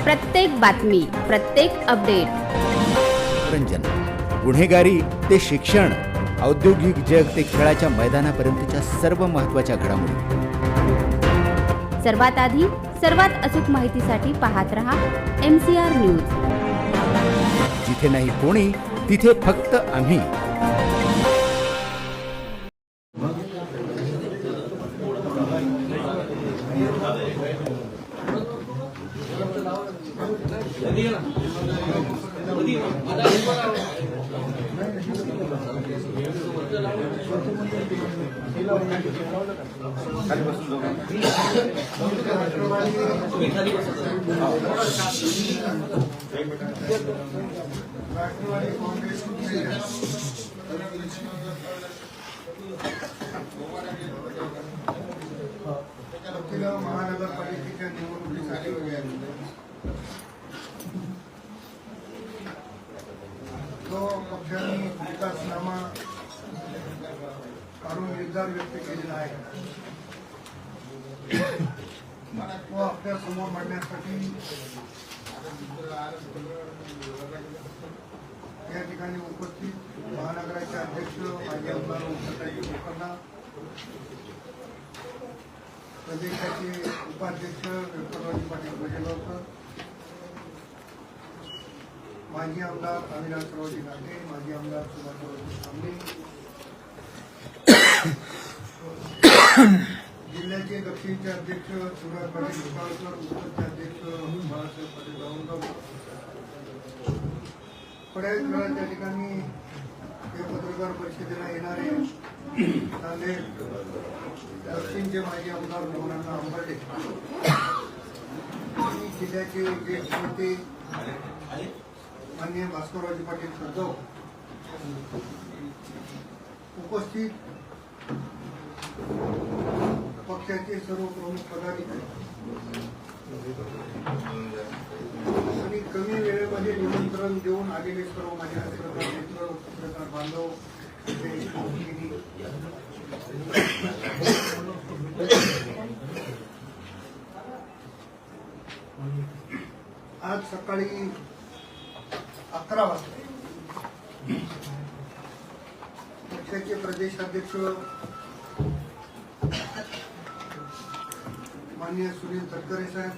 प्रत्येक बातमी, प्रत्येक अपडेट, मनोरंजन, गुन्हेगारी ते शिक्षण, औद्योगिक जग ते खेळाच्या मैदानापर्यंतच्या सर्व महत्त्वाच्या घडामोडी सर्वात आधी सर्वात अचूक माहितीसाठी पाहत रहा MCR न्यूज. जिथे नाही कोणी तिथे फक्त आम्ही. राष्ट्रवादी काँग्रेस महानगरपालिकेच्या निवडणुकीसाठी जो पक्षांनी विकासनामा काढून निर्धार व्यक्त केलेला आहे तो आपल्या समोर मांडण्यासाठी या ठिकाणी उपस्थित महानगराचे अध्यक्ष माजी आमदार उद्धवताई लोकांना, प्रदेशाचे उपाध्यक्ष व्यंकटरावजी पाटील भजलकर, माजी आमदार अविनाशरावजी नाटे, माजी आमदार सुभाषरावजी तांबे, जिल्ह्याचे दक्षिणचे अध्यक्ष सुभाष पाटील भुसावळकर, उत्तरचे अध्यक्ष बाळासाहेब पाटील गावंडकर, बऱ्याच वेळा त्या ठिकाणी हे पत्रकार परिषदेला येणारे नांदेड दक्षिणचे माजी आमदार मोहनअण्णा आंबर्डे, जिल्ह्याचे ज्येष्ठ नेते माननीय भास्कररावजी पाटील सदव, उपस्थित पक्षाचे सर्व प्रमुख पदाधिकारी आणि कमी वेळेमध्ये निमंत्रण देऊन आलेले सर्व माझे पत्रकार मित्र, पत्रकार बांधव, आज सकाळी 11 वाजता पक्षाचे प्रदेशाध्यक्ष माननीय सुनील तटकरे साहेब,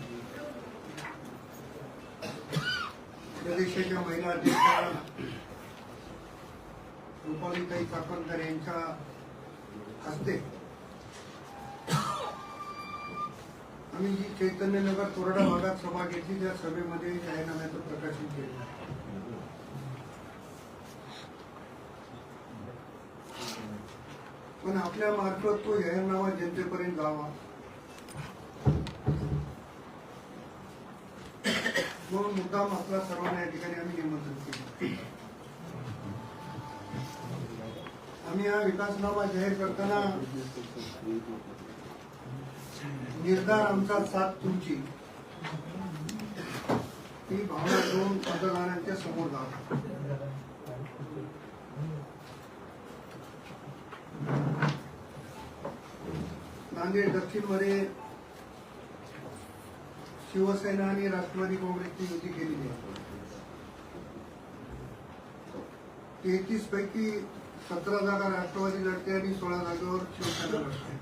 प्रदेशाच्या महिला अध्यक्षा रुपालीताई चाकणकर यांच्या हस्ते आम्ही जी चैतन्यनगर तोरडा भागात सभा घेतली त्या सभेमध्ये जाहीरनाम्याचं प्रकाशन केलं. पण आपल्या मार्फत तो जाहीरनामा जनतेपर्यंत जावा म्हणून मुद्दाम आपल्या सर्वांना या ठिकाणी आम्ही निमंत्रण केले. आम्ही हा विकासनामा जाहीर करताना निर्धार आमचा साथ तुमची ही भावना घेऊन मतदारांच्या समोर जावा. नांदेड दक्षिण मध्ये शिवसेना आणि राष्ट्रवादी काँग्रेसची युती केलेली आहे. 33 पैकी 17 जागा राष्ट्रवादी लढते आणि 16 जागेवर शिवसेना लढते.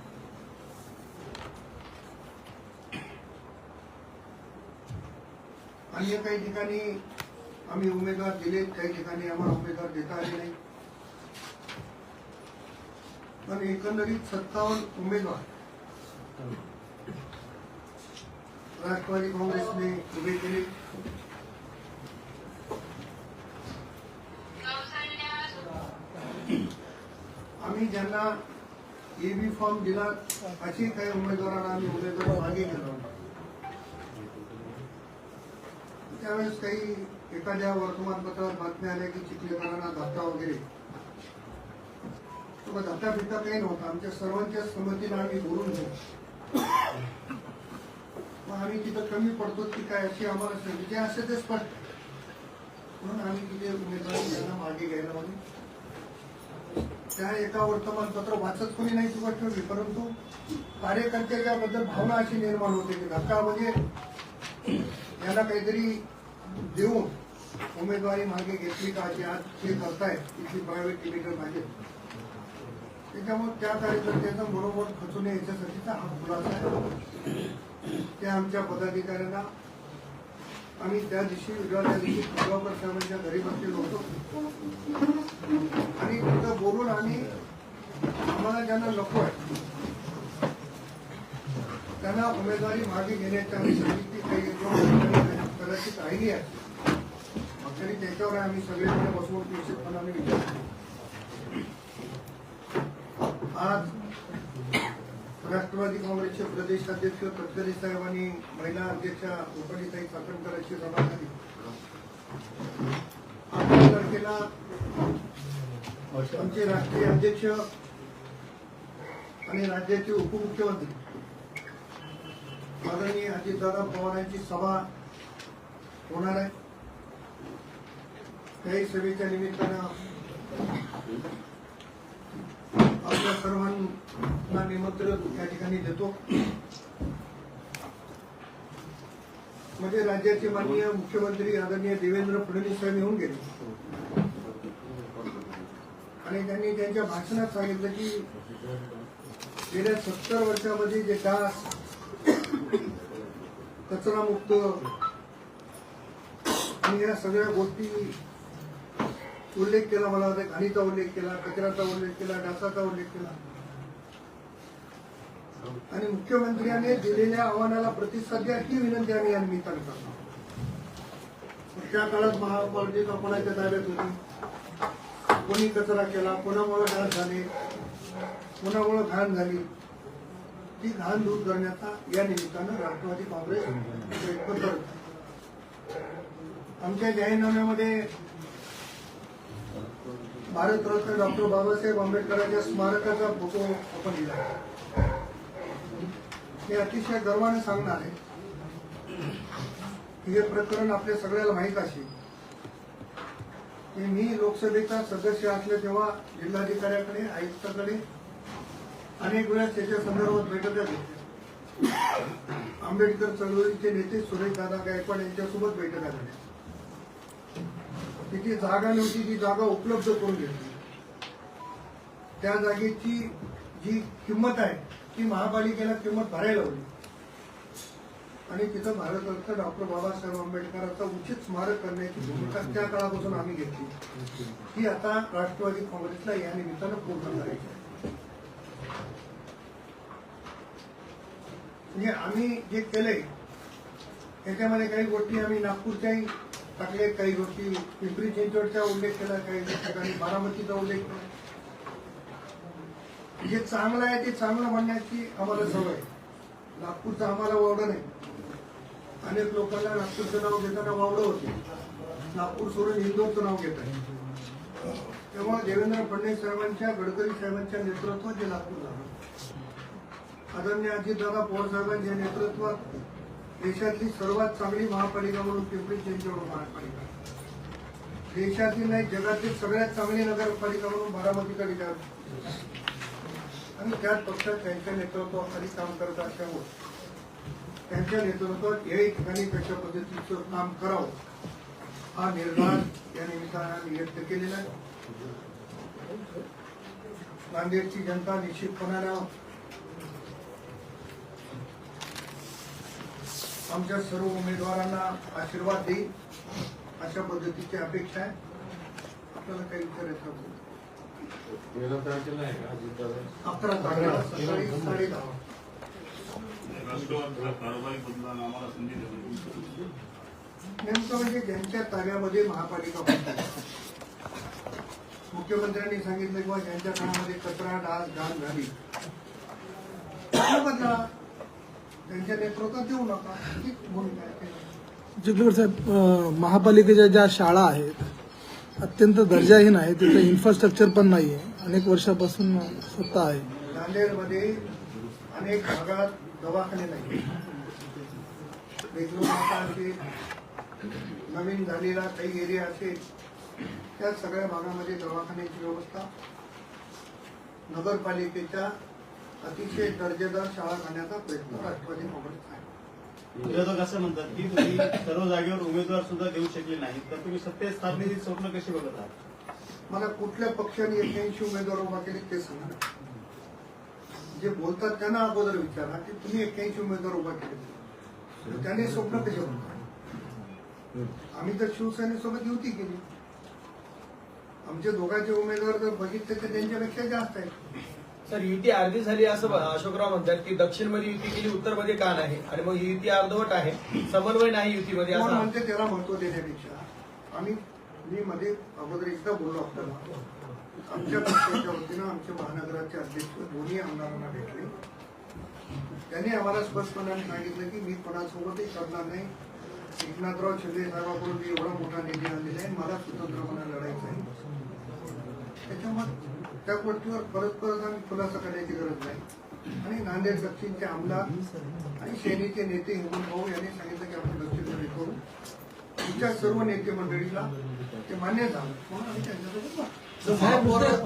अन्य काही ठिकाणी आम्ही उमेदवार दिले, काही ठिकाणी आम्हाला उमेदवार देता आले नाही. पण एकंदरीत 57 उमेदवार राष्ट्रवादी काँग्रेसने उभे केले. आम्ही ज्यांना एबी फॉर्म दिला अशी काही उमेदवारांना आम्ही उमेदवार मागे गेलो. त्यावेळेस काही एखाद्या वर्तमानपत्रावर बातम्या आल्या की चिखलीकरांना धक्का वगैरे, तो धक्का बिक्का काही नव्हता. आमच्या सर्वांच्या संमतीला आम्ही बोलून घेऊ. आम्ही तिथं कमी पडतो की काय अशी आम्हाला संधी जे असे ते स्पष्ट, म्हणून आम्ही तिथे उमेदवारी त्यांना मागे घ्यायला त्या एका वर्तमानपत्र वाचत कोणी नाही ती गोष्ट ठेवली, परंतु कार्यकर्त्याच्या बद्दल भावना अशी निर्माण होते की धक्का म्हणजे याला काहीतरी देऊन उमेदवारी मागे घेतली का की आज ते करतायत तिथली प्रायव्हेट लिमिटेड मागे, त्याच्यामुळे त्या कार्यकर्त्यांना बरोबर खचून याच्यासाठीचा हा खुलासा आहे. त्या आमच्या पदाधिकाऱ्यांना आम्ही त्या दिवशी प्रभाकर साहेबांच्या घरी बसलेलो होतो आणि तिथं बोलून आम्ही आम्हाला ज्यांना नको आहे त्यांना उमेदवारी मागे घेण्याची आम्ही सांगितली. काही कदाचित राहिली आहे तरी त्याच्यावर आम्ही सगळेजण बसवून निश्चितपणाने विचार करू. आज राष्ट्रवादी काँग्रेसचे प्रदेशाध्यक्ष तटकरे साहेब आणि महिला अध्यक्षा रुपालीताई चाकणकरांची सभा झाली. 8 तारखेला आमचे राष्ट्रीय अध्यक्ष आणि राज्याचे उपमुख्यमंत्री आदरणीय अजितदादा पवारांची सभा होणार आहे. त्याही सभेच्या निमित्तानं आपल्या सर्वांना निमंत्रण या ठिकाणी देतो. म्हणजे राज्याचे माननीय मुख्यमंत्री आदरणीय देवेंद्र फडणवीस साहेब येऊन गेले आणि त्यांनी त्यांच्या भाषणात सांगितलं की गेल्या 70 वर्षामध्ये जे डास, कचरामुक्त आणि या सगळ्या गोष्टी उल्लेख केला, मला वाटतं घाणीचा उल्लेख केला, कचऱ्याचा उल्लेख केला, डासाचा उल्लेख केला आणि मुख्यमंत्र्यांनी दिलेल्या आव्हानाला प्रतिसाद द्या ही विनंती आम्ही या निमित्ताने करतो. त्या काळात महापालिका कोणाच्या ताब्यात होती, कोणी कचरा केला, कोणामुळे डास झाले, कोणामुळे घाण झाली, ती घाण दूर करण्याचा या निमित्तानं राष्ट्रवादी काँग्रेस प्रयत्न करत. आमच्या जाहीरनाम्यामध्ये भारतरत्न डॉक्टर बाबासाहेब आंबेडकरांच्या स्मारकाचा फोटो आपण दिला. हे अतिशय गर्वाने सांगणार आहे की हे प्रकरण आपल्या सगळ्याला माहीत असेल की मी लोकसभेचा सदस्य असले तेव्हा जिल्हाधिकाऱ्याकडे, आयुक्ताकडे अनेक वेळा त्याच्या संदर्भात बैठका घेतल्या. आंबेडकर चळवळीचे नेते सुरेशदादा गायकवाड यांच्यासोबत बैठका झाल्या. तिथे जागा नव्हती, ती जागा उपलब्ध करून घेतली. त्या जागेची जी किंमत आहे ती महापालिकेला किंमत भरायला लावली आणि तिथं भारतरत्न डॉक्टर बाबासाहेब आंबेडकरांचा उचित स्मारक करण्याची भूमिका त्या काळापासून आम्ही घेतली. ही आता राष्ट्रवादी काँग्रेसला या निमित्तानं पूर्ण करायची आहे. म्हणजे आम्ही जे केलंय त्याच्यामध्ये काही गोष्टी आम्ही नागपूरच्याही टाकले, काही गोष्टी पिंपरी चिंचवडचा उल्लेख केला, काही ठिकाणी बारामतीचा उल्लेख केला. जे चांगलं आहे ते चांगलं म्हणण्याची आम्हाला सवय. नागपूरचं आम्हाला वावडं नाही. अनेक लोकांना नागपूरचं नाव घेताना वावडं होते. नागपूर सोडून इंदोरचं नाव घेत आहे. तेव्हा देवेंद्र फडणवीस साहेबांच्या, गडकरी साहेबांच्या नेतृत्वात जे नागपूर झालं, आदरणीय अजितदादा पवार साहेबांच्या नेतृत्वात देशातली सर्वात चांगली महापालिका म्हणून पिंपरी चिंचवड महापालिका, देशातील नाही जगातील सगळ्यात चांगली नगरपालिका म्हणून बारामतीचा विचार आणि त्याच पक्षात त्यांच्या नेतृत्वाखाली काम करत असल्यामुळे त्यांच्या नेतृत्वात याही ठिकाणी कशा पद्धतीचं काम करावं हा निर्धार या निमित्तानं व्यक्त केलेला आहे. नांदेडची जनता निश्चितपणानं आमच्या सर्व उमेदवारांना आशीर्वाद देईल अशा पद्धतीची अपेक्षा आहे. आपल्याला काही विचारायचं असेल 11 तारखेला आहे का? 11 तारखेला सकाळी 10:30. नेमकं म्हणजे ज्यांच्या ताब्यामध्ये महापालिका होती, मुख्यमंत्र्यांनी सांगितलं किंवा ज्यांच्या काळामध्ये कचरा, डास, घाण झाली बदला, त्यांच्या नेतृत्वात देऊ नका ही भूमिका आहे. चिखलीकर साहेब, महापालिकेच्या ज्या शाळा आहेत अत्यंत दर्जाहीन आहे, तिथं इन्फ्रास्ट्रक्चर पण नाही आहे, अनेक वर्षापासून सत्ता आहे. नांदेडमध्ये अनेक भागात दवाखाने नाही. बेंगलोर असेल, नवीन झालेला काही एरिया असेल, त्या सगळ्या भागामध्ये दवाखान्याची व्यवस्था नगरपालिकेच्या अतिशय दर्जेदार शाळा करण्याचा प्रयत्न राष्ट्रवादी काँग्रेस आहे. विरोधक असं म्हणतात की तुम्ही सर्व जागेवर उमेदवार सुद्धा देऊ शकले नाहीत, तर तुम्ही सत्तेत स्थापनेची स्वप्न कशी बघत आहात? मला कुठल्या पक्षाने 81 उमेदवार उभा केले ते सांगा ना. जे बोलतात त्यांना अगोदर विचारा की तुम्ही 81 उमेदवार उभा केले, तर त्याने स्वप्न कसे बघतात? आम्ही तर शिवसेनेसोबत युती केली. आमचे दोघांचे उमेदवार जर बघितले तर त्यांच्यापेक्षा जास्त आहेत. सर, युती अर्धी झाली असं अशोकराव म्हणतात की दक्षिणमध्ये युती केली, उत्तरमध्ये का नाही, आणि मग ही युती अर्धवट आहे, समन्वय नाही युतीमध्ये कोण असं म्हणते त्याला महत्व देण्यापेक्षा मी मध्ये अगोदर एकदा बोललो आपल्याला, आमच्या पक्षाच्या वतीनं आमचे महानगराचे अध्यक्ष दोन्ही आमदारांना भेटले. त्यांनी आम्हाला स्पष्टपणाने सांगितलं की मी कोणासोबतही करणार नाही. एकनाथराव शिंदे साहेबांकडून मी एवढा मोठा निधी आणलेला आहे, मला स्वतंत्रपणे लढायचं आहे. त्याच्यामुळे त्या गोष्टीवर परत आम्ही खुलासा करण्याची गरज नाही. आणि नांदेड दक्षिणचे आमदार आणि सेनेचे नेते हेमंत भाऊ यांनी सांगितलं की आपण दक्षिणमध्ये करू. तुमच्या सर्व नेते मंडळीला ते मान्य झालं म्हणून आम्ही त्यांच्यासोबत वाटतो.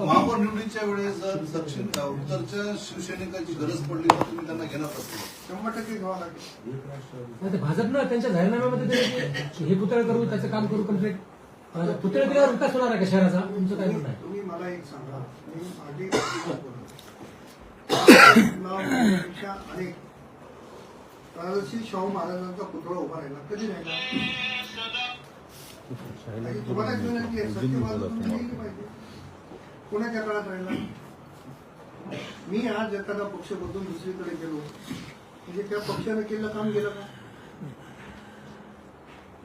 महापौर निवडणुकीच्या वेळेस जर दक्षिण उत्तरच्या शिवसैनिकांची गरज पडली तर तुम्ही त्यांना घेणार असतो? 100% घ्यावं लागेल. भाजपनं त्यांच्या जाहीरनाम्यामध्ये दिले की हे पुतळे करू, त्याचं काम करू कम्प्लीट. पुतळे दिल्यावर विकास होणार आहे का शहराचा? तुमचं काय म्हणणं आहे? तुम्ही मला एक सांगा, मी माझी अनेक राजर्षी शाहू महाराजांचा पुतळा उभा राहिला, कधी राहिला? तुम्हाला विनंती आहे, सत्य बाजू तुम्ही लिहिली पाहिजे. कोणाच्या काळात राहिला? मी आज एखादा पक्ष बदलून दुसरीकडे गेलो म्हणजे त्या पक्षानं केलेलं काम गेलं का?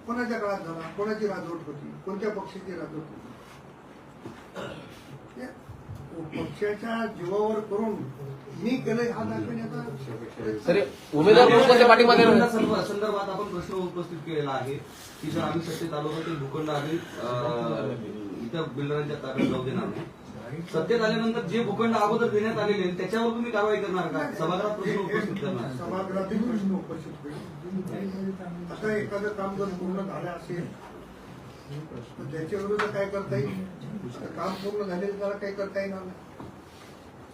कोणाच्या काळात झाला? कोणाची राजवट होती? कोणत्या पक्षाची राजवट होती? पक्षाच्या जीवावर करून मी केलंय हा दाखवण्याचा संदर्भात आपण प्रश्न उपस्थित केलेला आहे की जर आम्ही सत्तेत आलो तर ते भूखंड आम्ही इतर बिल्डरांच्या ताब्यात जाऊ देणार नाही. सत्तेत आल्यानंतर जे भूखंड अगोदर देण्यात आलेले आहेत त्याच्यावर तुम्ही कारवाई करणार का? सभागृहात प्रश्न उपस्थित करणार? सभागृहातील प्रश्न उपस्थित केले. आता एखादं काम जर पूर्ण झालं असेल तर त्याच्या विरुद्ध काय करता येईल? काम पूर्ण झालेलं त्याला काही करता येणार नाही.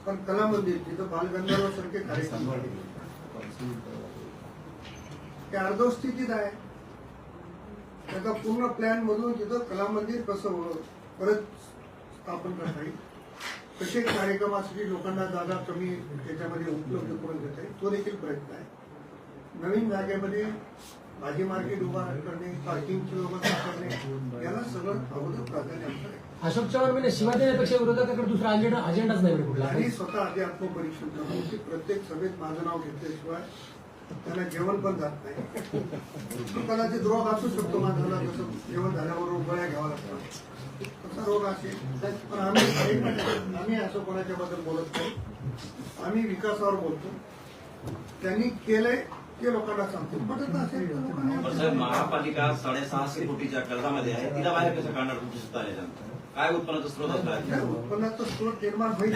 पण कला मंदिर जिथं बालगंधर्व सारखे कार्यक्रम ते अर्धस्थितीत आहे. त्याचा पूर्ण प्लॅन मधून तिथं कला मंदिर कसं परत स्थापन करता येईल, कसे कार्यक्रमासाठी लोकांना जागा कमी त्याच्यामध्ये उपलब्ध करून देता येईल, तो देखील प्रयत्न आहे. नवीन जागेमध्ये भाजी मार्केट उभा करणे, पार्किंगची व्यवस्था करणे, याला सगळं अगोदर प्राधान्य आहे. अशोक चव्हाण म्हणजे शिवा देण्यापेक्षा विरोधकाकडे दुसरा अजेंडाच नाही कुठला. आणि स्वतः आधी आत्मपरीक्षण करतो की प्रत्येक सभेत माझं नाव घेतल्याशिवाय त्यांना जेवण पण जात नाही. कदाचित रोग असू शकतो माझ्याला, जसं जेवण झाल्याबरोबर गोळ्या घ्यावा लागतात तसा रोग असेल. पण आम्ही असं कोणाच्या बद्दल बोलत नाही. आम्ही विकासावर बोलतो. त्यांनी केलंय ते लोकांना सांगतो. पटत असेल तर लोकांना. महापालिका 650 कोटीच्या कर्जामध्ये आहे, तिला बाहेर कसं काढणार तुमची सत्ता आल्यानंतर? काय उत्पन्नाचा स्रोत असणार? उत्पन्नाचा स्रोत निर्माण होईल.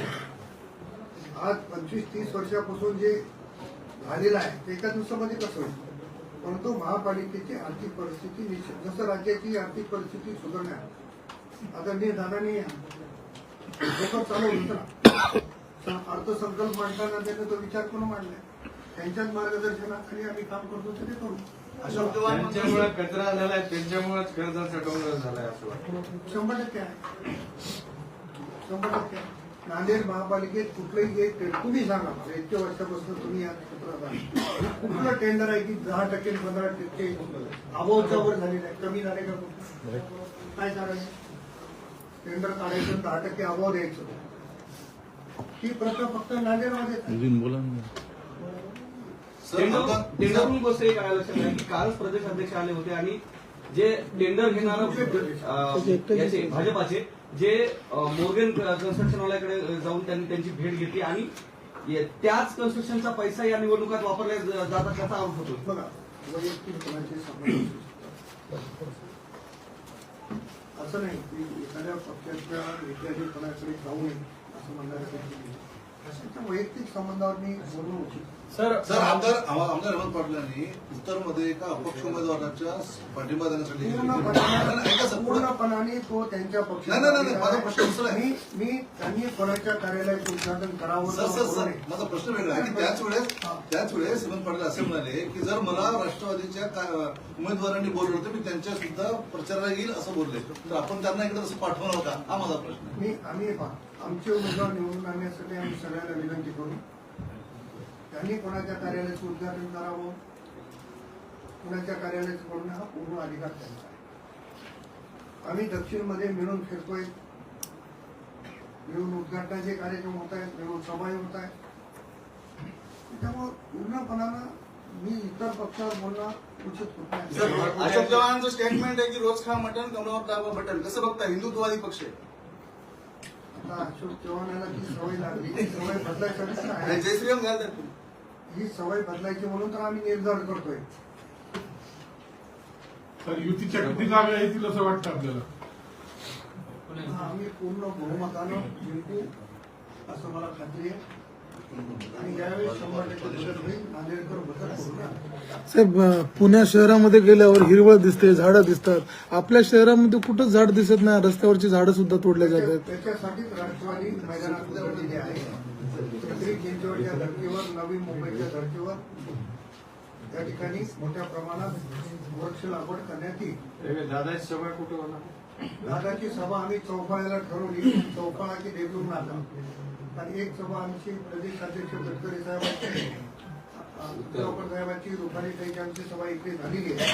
आज 25-30 वर्षापासून जे झालेलं आहे ते एका दिवसामध्ये कसं होईल? परंतु महापालिकेची आर्थिक परिस्थिती निश्चित, जसं राज्याची आर्थिक परिस्थिती सुधारण्यात आदरणीय दादांनी डोकं चालवलं होतं. अर्थसंकल्प मांडताना त्यांनी तो विचार करून मांडलाय. त्यांच्याच मार्गदर्शनाखाली आम्ही काम करतो ते करू. अशोक चव्हाण त्यांच्यामुळे कचरा झालाय, त्यांच्यामुळेच कर्जाचा डोंगर झालाय असं वाटतं. 100% आहे. 100% आहे. नांदेड महापालिकेत कुठलंही एक तुम्ही सांगा मला, इतक्या वर्षापासून तुम्ही या क्षेत्रात आहे, कुठलं टेंडर आहे की 10% 15% अभावच्या वर झालेलं आहे? कमी झाले का? कुठलं काय करायचं? टेंडर काढायचं 10% अभाव द्यायचं. ही प्रथा फक्त नांदेडमध्ये. टेंडरवरून गोष्ट एक लक्षात आहे की कालच प्रदेश अध्यक्ष आले होते आणि जे टेंडर घेणार याचे भाजपाचे जे मोर्गन कन्स्ट्रक्शनवाल्याकडे जाऊन त्यांनी त्यांची भेट घेतली आणि त्याच कन्स्ट्रक्शनचा पैसा या निवडणुकात वापरला जातात त्याचा आरोप होतो. बघा, वैयक्तिक कोणाचे संबंध असं नाही की एखाद्या पक्षाच्या विद्यार्थी कोणाकडे जाऊ नये असं म्हणणाऱ्या अशाच्या वैयक्तिक संबंधावर मी बोलू इच्छितो. सर आमदार हेमंत पाटलांनी उत्तरमध्ये एका अपक्ष उमेदवाराच्या पाठिंबा देण्यासाठी ऐका सर, पुढं- पूर्णपणाने तो त्यांच्या नाही, माझा प्रश्न दुसरा आहे. मी त्यांनी कोणाच्या कार्यालयाचं उद्घाटन करावं सर माझा प्रश्न वेगळा आहे की त्याच वेळेस हेमंत पाटील असे म्हणाले की जर मला राष्ट्रवादीच्या उमेदवारांनी बोलवलं तर मी त्यांच्या सुद्धा प्रचाराला येईल असं बोलले, तर आपण त्यांना इकडे असं पाठवणार का, हा माझा प्रश्न आहे. आम्ही आमचे उमेदवार निवडून आणण्यासाठी आम्ही सगळ्यांना विनंती करू. त्यांनी कोणाच्या कार्यालयाचं उद्घाटन करावं, कोणाच्या कार्यालयाचं करून हा पूर्ण अधिकार त्यांचा आहे. आम्ही दक्षिणमध्ये मिळून फिरतोय, मिळून उद्घाटनाचे कार्यक्रम होत आहेत, मिळून सभा होत आहेत. त्यामुळे पूर्णपणानं मी इतर पक्षावर बोलणं उचित होत नाही. अशोक चव्हाणांचं स्टेटमेंट आहे की रोज खा मटण कमरावर दाबा बटन, कसं बघता हिंदुत्ववादी पक्ष आहे? आता अशोक चव्हाणाला ती सवय लागली, ती सवय बदलायसाठी आहे. जय श्रीराम घालतात तुम्ही. ही सवय बदलायची म्हणून तर आम्ही निर्धार करतोय. तर युतीच्या किती जागा येतील असं वाटतं आपल्याला? आम्ही पूर्ण बहुमतानं जिंकू असं मला खात्री आहे. आणि यावेळी 100% बदल होईल. नांदेडकर बदल करू ना. साहेब, पुण्या शहरामध्ये गेल्यावर हिरवळ दिसते, झाडं दिसतात. आपल्या शहरामध्ये कुठंच झाड दिसत नाही, रस्त्यावरची झाडं सुद्धा तोडल्या जातात. त्याच्यासाठीच राष्ट्रवादी मैदानात उतरलेली आहे. पिंपरी चिंचवडच्या धर्तीवर, नवी मुंबईच्या धर्तीवर त्या ठिकाणी मोठ्या प्रमाणात वृक्ष लागवड करण्यात येईल. दादाची सभा कुठे होणार? दादाची सभा आम्ही चौफाळ्याला ठरवली, चौफाळा की देवळून नाका. आणि एक सभा आमची प्रदेशाध्यक्ष गडकरी साहेबांची, उद्धवकर साहेबांची, रुपालीताईची आमची सभा इकडे झालेली आहे.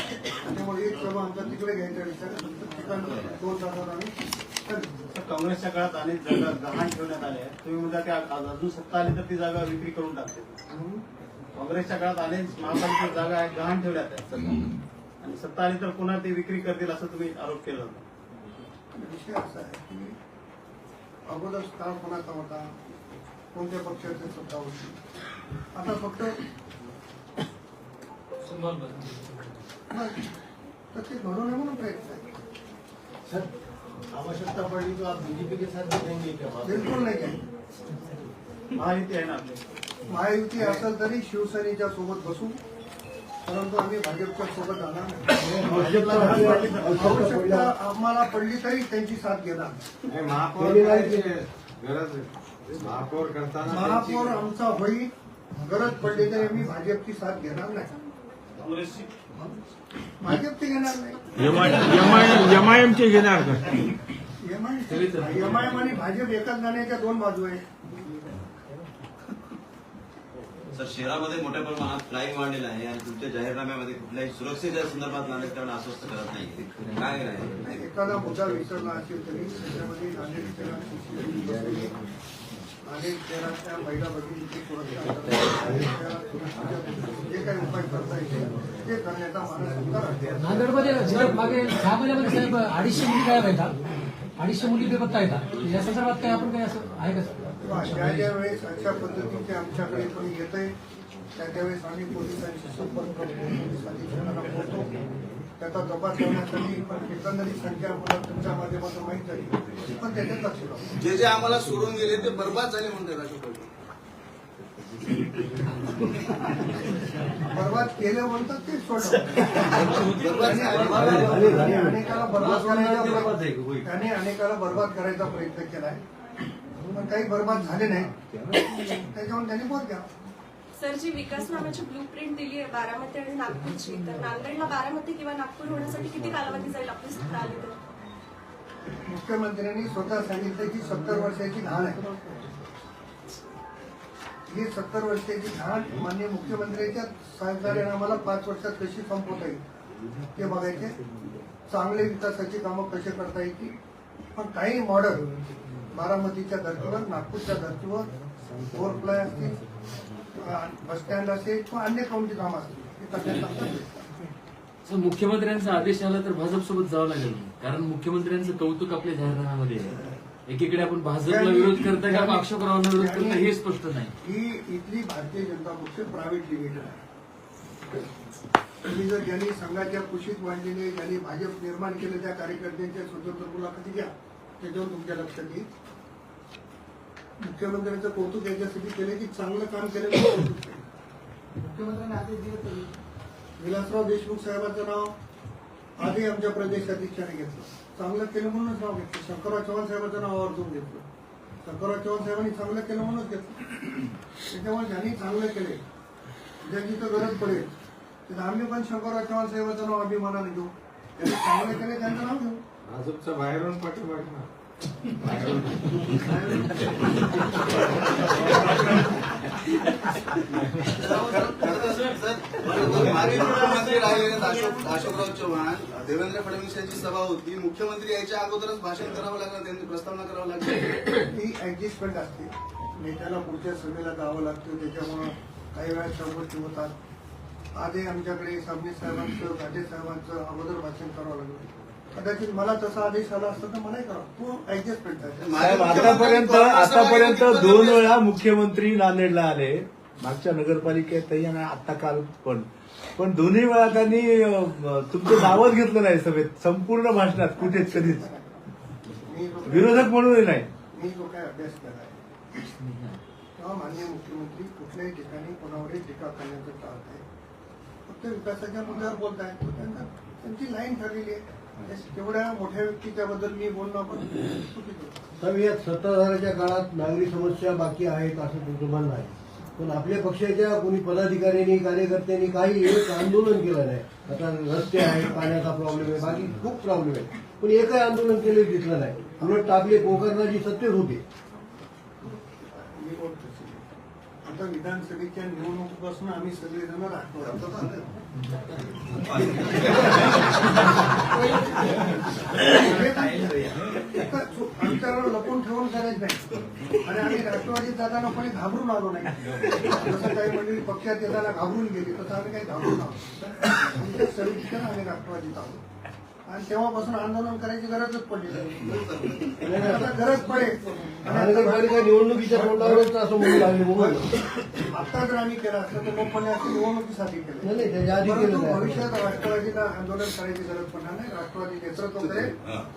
त्यामुळे एक सभा आमचा तिकडे घ्यायचा विचार ठिकाणी 2 तासात आम्ही काँग्रेसच्या काळात अनेक जागा गहाण ठेवण्यात आल्या. तुम्ही म्हणता की अजून सत्ता आली तर ती जागा विक्री करून टाकते. काँग्रेसच्या काळात अनेक महापालिकेच्या जागा गहाण ठेवल्यात आहेत आणि सत्ता आली तर पुन्हा ते विक्री करतील असं तुम्ही आरोप केला होता. विषय असा आहे की अगोदर काळ कोणाचा होता, कोणत्या पक्षाची सत्ता होती. आता फक्त तर ते घडू नये म्हणून प्रयत्न आहे. आवश्यकता पडली तो आप बीजेपी के साथ देंगे क्या? बिलकुल नाही आहे. महायुती आहे ना आपली. महायुती असेल तरी शिवसेनेच्या सोबत बसू, परंतु आम्ही भाजपच्या सोबत जाणार नाही. आवश्यकता आम्हाला पडली तरी त्यांची साथ घेणार. नाही, महापौर करायची गरज आहे. महापौर करताना महापौर आमचा होईल, गरज पडली तरी आम्ही भाजपची साथ घेणार नाही. काँग्रेसची भाजपची घेणार नाही. एमआयएमचे घेणार का? एमआयएम आणि भाजप एकाच नाण्याच्या 2 बाजू आहेत. सर, शहरामध्ये मोठ्या प्रमाणात फ्लाईंग वाढलेला आहे आणि तुमच्या जाहीरनाम्यामध्ये कुठल्याही सुरक्षेच्या संदर्भात नागरिकांना आश्वस्त करत नाही. काय आहे? एखादा मुद्दा विसरला असेल तरी त्याच्यामध्ये नांदेड शहरातल्या महिला भगिनीची सुरक्षा जे काही उपाय करता येईल ते करण्याचा मला सरकार आहे. नांदेडमध्ये मागे 6 महिन्यामध्ये साहेब 250 मुली गायब आहेत. 250 मुली बेपत्ता आहेत. या संदर्भात काय आपण काय असं आहे का? ज्या वेळेस अशा पद्धतीचे आमच्याकडे कोणी येतंय त्यावेळेस आम्ही पोलिसांशी संपर्क करतो, पोलीस अधीक्षकांना बोलतो. त्याचा तपास करण्यासाठी पण एकंदरीत संख्या मला तुमच्या माध्यमातून माहीत झाली, पण त्याच्यात लक्ष लावतो. जे आम्हाला सोडून गेले ते बर्बाद झाले म्हणतात अशोक. बर्बाद केलं म्हणतात ते सोडलं. अनेकाला बर्बाद करायचा प्रयत्न केलाय, पण काही बर्बाद झाले नाही. त्याच्यावर त्यांनी बोध घ्या. सर, जी विकासनामाची ब्लूप्रिंट दिली आहे बारामती आणि नागपूरची, तर नांदेडला बारामती किंवा नागपूर होण्यासाठी किती कालावधी जाईल आपली सत्ता आली तर? मुख्यमंत्र्यांनी स्वतः सांगितलं की 70 वर्षाची घाण आहे. ही 70 वर्षाची घाण माननीय मुख्यमंत्र्यांच्या सहकार्याने आम्हाला 5 वर्षात कशी संपवता येईल ते बघायचे. चांगले विकासाची कामं कशी करता येतील. पण काही मॉडेल बारामतीच्या धर्तीवर, नागपूरच्या धर्तीवर ओव्हरफ्लाय असतील, बस स्टँड असेल किंवा अन्य कोणती कामं असतील. मुख्यमंत्र्यांचा आदेश आला तर भाजपसोबत जावं लागेल, कारण मुख्यमंत्र्यांचं कौतुक आपल्या जाहीरनाम्यामध्ये आहे. एकीकडे आपण भाजपला विरोध करता का अक्षयरावांना विरोध करता हे स्पष्ट नाही. ही इथली भारतीय जनता पक्ष प्रायव्हेट लिमिटेड आहे. तुम्ही जर ज्यांनी संघाच्या कुशीत मांडलेले, ज्यांनी भाजप निर्माण केले त्या कार्यकर्त्यांच्या स्वतंत्र मुलाखती घ्या, त्याच्यावर तुमच्या लक्षात येईल. मुख्यमंत्र्यांचं कौतुक याच्यासाठी केलं की चांगलं काम केलेलं कौतुक केलं. मुख्यमंत्र्यांनी आदेश दिले तरी विलासराव देशमुख साहेबांचं नाव आधी आमच्या प्रदेशाध्यक्षाने घेतलं, चांगलं केलं म्हणूनच नाव घेतलं. शंकरराव चव्हाण साहेबांचं नाव आवर्जून घेतलं, शंकरराव चव्हाण साहेबांनी चांगलं केलं म्हणूनच घेतलं. त्याच्यामुळे ज्यांनी चांगलं केले, ज्यांची तर गरज पडेल तर आम्ही पण शंकरराव चव्हाण साहेबांचं नाव अभिमानाने घेऊ. त्यांनी चांगलं केलं त्यांचं नाव घेऊ. भाजपच्या बाहेरून पाठीमागे ना माजी मुख्यमंत्री राहिलेले अशोकराव चव्हाण, देवेंद्र फडणवीस यांची सभा होती, मुख्यमंत्री यायच्या अगोदरच भाषण करावं लागलं, त्यांनी प्रस्तावना करावं लागली. ही ऍडजस्टमेंट असते. नेत्याला पुढच्या सभेला जावं लागतं, त्याच्यामुळं काही वेळा चौकटी होतात. आधी आमच्याकडे सबनीस साहेबांचं, घाटे साहेबांचं अगोदर भाषण करावं लागलं. कदाचित मला तसा आदेश आला असता तर मलाही करा. तो ऍडजस्टमेंट आहे. साहेब, आतापर्यंत 2 वेळा मुख्यमंत्री नांदेडला आले, मागच्या नगरपालिकेतही आणि आता काल पण दोन्ही वेळा त्यांनी तुमचं नावच घेतलं नाही सभेत, संपूर्ण भाषणात कुठेच कधीच, विरोधक म्हणूनही नाही. मी जो काय अभ्यास केला आहे तेव्हा माननीय मुख्यमंत्री कुठल्याही ठिकाणी कोणावरही टीका करण्याचं टाळत आहे. फक्त विकासाच्या मुद्द्यावर बोलत आहेत. त्यांची लाईन ठरलेली आहे. तेवढ्या मोठ्या व्यक्तीच्या बद्दल मी बोलणं पण चुकीचं. साहेब, या सत्ताधाऱ्याच्या काळात नागरी समस्या बाकी आहेत असं तुमचं म्हणणं आहे, पण आपल्या पक्षाच्या कोणी पदाधिकाऱ्यांनी, कार्यकर्त्यांनी काही एक आंदोलन केलं नाही. आता रस्ते आहेत, पाण्याचा प्रॉब्लेम आहे, बाकी खूप प्रॉब्लेम आहे, पण एकही आंदोलन केलं दिसलं नाही. उलट आपले गोकर्णाजी सत्तेत होते. मी बोलतो आता विधानसभेच्या निवडणुकीपासून आम्ही सगळेजण राष्ट्रवादी आमच्यावर लपून ठेवून करायचं नाही. आणि आम्ही राष्ट्रवादीत जाताना कोणी घाबरून आलो नाही. जसं काही मंडळी पक्षात येताना घाबरून गेली, तसं आम्ही काही घाबरून आलो. आमच्या सर्वठिकाणी आम्ही राष्ट्रवादीत आहोत आणि तेव्हापासून आंदोलन करायची गरजच पडली नाही. आता गरज पडेल. महानगरपालिका निवडणुकीच्या तोंडावरच असं म्हणू लागले म्हणून आता जर आम्ही केलं असतं तर लोकमान्य असं निवडणुकीसाठी केलं. नाही, त्याच्या आधी केलं परंतु नाही. भविष्यात राष्ट्रवादीला आंदोलन करायची गरज पडणार नाही. राष्ट्रवादी नेतृत्व करेल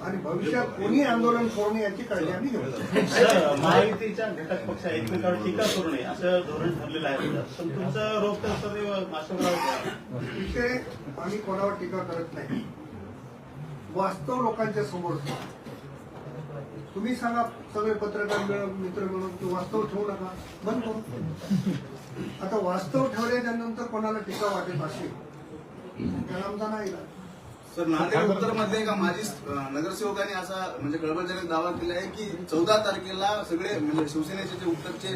आणि भविष्यात कोणी आंदोलन करू नये याची काळजी आम्ही घेऊ. महायुतीच्या घटक पक्ष एकमेकावर टीका करू नये असं धोरण ठरलेलं आहे. पण तुमचं रोख तर सदैव अशोकराव विषय आम्ही कोणावर टीका करत नाही. वास्तव लोकांच्या समोर तुम्ही सांगा, सगळे पत्रकार मित्र मिळून की वास्तव ठेवू नका, बंद करू. आता वास्तव ठेवल्यानंतर कोणाला टीका वाटत असेल त्याला आमचा नाही. सर, नांदेड उत्तर मध्ये एका माजी नगरसेवकांनी असा म्हणजे कळबळजनक दावा केला आहे की 14 तारखेला सगळे म्हणजे शिवसेनेचे जे उत्तरचे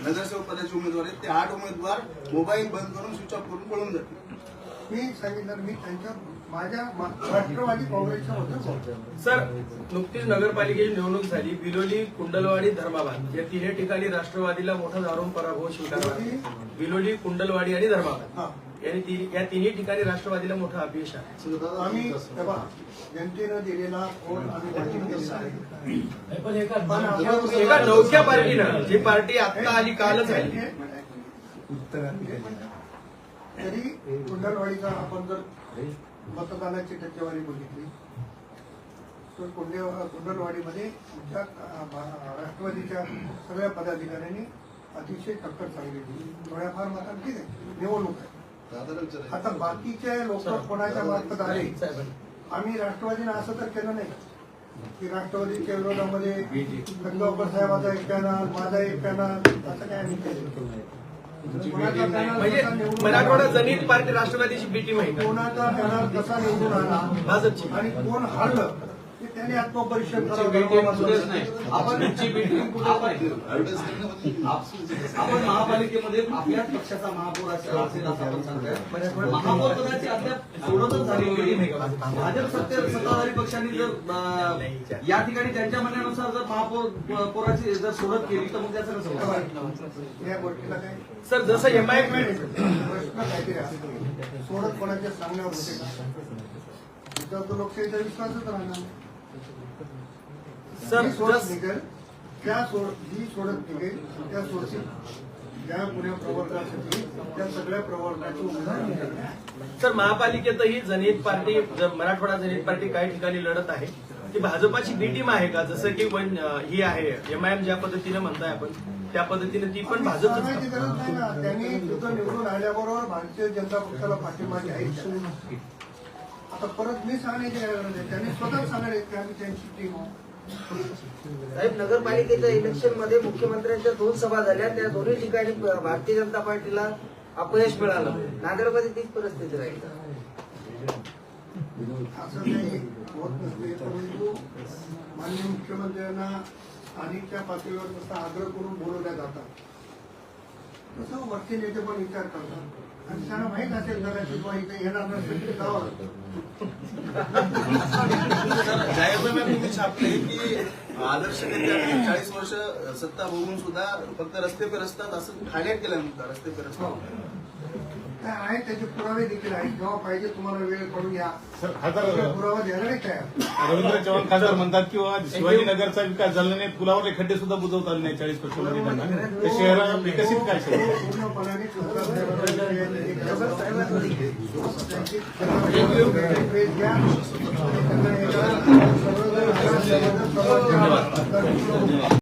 नगरसेवक पदाचे उमेदवार आहेत ते 8 उमेदवार मोबाईल बंद करून स्विच ऑफ करून पळून जातील. मी सांगितलं, मी त्यांच्या माझ्या राष्ट्रवादी काँग्रेसच्या होतं. सर, नुकतीच नगरपालिकेची निवडणूक झाली. बिलोली, कुंडलवाडी, धर्माबाद या तिन्ही ठिकाणी राष्ट्रवादीला मोठा दारुण पराभव स्वीकारला. बिलोली, कुंडलवाडी आणि धर्माबाद या तिन्ही ठिकाणी राष्ट्रवादीला मोठा अपयश आहे. आम्ही जनतेनं दिलेला वोट आम्ही वाटून दिलेला आहे. पण एका एका नवख्या पार्टीनं, जी पार्टी आता आली, कालच आली, तरी कुंडलवाडीचा आपण जर मतदानाची टक्केवारी बघितली तर कुंडलवाडीमध्ये राष्ट्रवादीच्या सगळ्या पदाधिकाऱ्यांनी अतिशय टक्कर चांगली दिली. थोड्याफार मतांत ठीक आहे, निवडणूक आहे. आता बाकीचे लोक कोणाच्या मार्फत आले. आम्ही राष्ट्रवादीनं असं तर केलं नाही की राष्ट्रवादीच्या विरोधामध्ये गंगावकर साहेबाचा एक पॅनल, माझा एक पॅनल, असं काय आम्ही केलं. म्हणजे मराठवाडा जनहित पार्टी राष्ट्रवादीची बी टीम आहे. कोणाचा पॅनल कसा निवडून आला भाजपची आणि कोण हारलं हे त्याने आत्मपरीक्षण आपण महापालिकेमध्ये आपल्याच पक्षाचा महापौर असेल असं आपण सांगतोय. महापौर पदाची अद्याप सोडतच झालेली नाही. भाजप सत्ताधारी पक्षांनी जर या ठिकाणी त्यांच्या म्हणण्यानुसार जर महापौराची जर सोडत केली तर मग त्याचं कसं या गोष्टीला काय सर, जसं एमआय प्रश्न काहीतरी असतो, सोडत कोणाच्या सांगण्यावर होते का? त्याच्यावर तो लोकशाहीचा विश्वासच राहणार नाही. सर, सोडत निघेल जी सोडत निघेल त्या सोडतील. ज्या पुण्या प्रवर्गासाठी त्या सगळ्या प्रवर्गाची उमेदवार. सर, महापालिकेतही जनहित पार्टी, मराठवाडा जनहित पार्टी काही ठिकाणी लढत आहे. ती भाजपाची बी टीम आहे का? जसं की ही आहे MIM ज्या पद्धतीने म्हणताय आपण त्या पद्धतीने ती पण भाजपच सांगायची गरज नाही ना. त्यांनी तिथं निवडून आल्याबरोबर भारतीय जनता पक्षाला पाठिंबा द्यायचा. आता परत मी सांगण्याची गरज नाही. त्यांनी स्वतः सांगायचे की आम्ही त्यांची टीम आहोत. साहेब, नगरपालिकेच्या इलेक्शन मध्ये मुख्यमंत्र्यांच्या 2 सभा झाल्या, त्या दोन्ही ठिकाणी भारतीय जनता पार्टीला अपयश मिळालं. नांदेडमध्ये तीच परिस्थिती राहील. असं काही होत नसते, परंतु माननीय मुख्यमंत्र्यांना स्थानिकच्या पातळीवर जसा आग्रह करून बोलवल्या जातात तसं वरचे नेते पण विचार करतात आणि त्यांना माहीत असेल कदाचित किंवा इथे येणार नसेल तरी जावं जाहीरनाम्यात तुम्ही छापले की आदर्श नेत्यांनी 40 वर्ष सत्ता भोगून सुद्धा फक्त रस्ते पे रस्तात असं हायलाईट केलं मुद्दा रस्ते पे रस्ता काय आहे त्याचे पुरावे देखील आहेत. जेव्हा पाहिजे तुम्हाला वेळ करून या खासदार पुरावा द्यायला नाही तयार. रवींद्र चव्हाण खासदार म्हणतात की शिवाजीनगरचा विकास झाला नाही, पुलावरले खड्डे सुद्धा बुजवता आले नाही 40 वर्षामध्ये त्यांना. ते शहर विकसित काय पूर्णपणाने धन्यवाद.